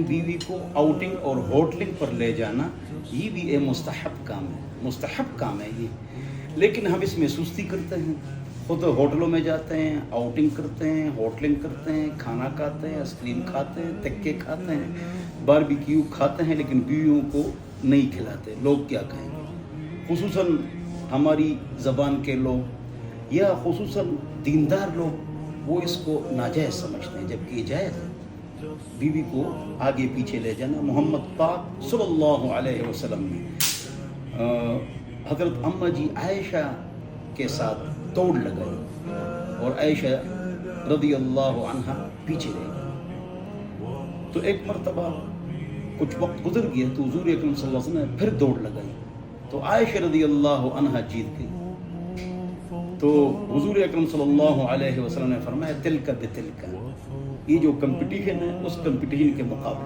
بیوی کو آؤٹنگ اور ہوٹلنگ پر لے جانا یہ بھی ایک مستحب کام ہے، مستحب کام ہے یہ، لیکن ہم اس میں سستی کرتے ہیں، خود ہوٹلوں میں جاتے ہیں، آؤٹنگ کرتے ہیں، ہوٹلنگ کرتے ہیں، کھانا کھاتے ہیں، آئس کریم کھاتے ہیں، تکے کھاتے ہیں، باربیکیو کھاتے ہیں، لیکن بیویوں کو نہیں کھلاتے۔ لوگ کیا کہیں گے؟ خصوصاً ہماری زبان کے لوگ یا خصوصاً دیندار لوگ وہ اس کو ناجائز سمجھتے ہیں، جبکہ یہ جائز ہے۔ بیوی کو آگے پیچھے لے جانا، محمد پاک صلی اللہ علیہ وسلم نے حضرت اماں جی عائشہ کے ساتھ دوڑ لگائی اور عائشہ رضی اللہ عنہا پیچھے رہ گئی۔ تو ایک مرتبہ کچھ وقت گزر گیا تو حضور اکرم صلی اللہ علیہ وسلم نے پھر دوڑ لگائی تو عائشہ رضی اللہ عنہا جیت گئی۔ تو حضور اکرم صلی اللہ علیہ وسلم نے فرمایا تلک بتلک، یہ جو کمپٹیشن ہے اس کمپٹیشن کے مقابلے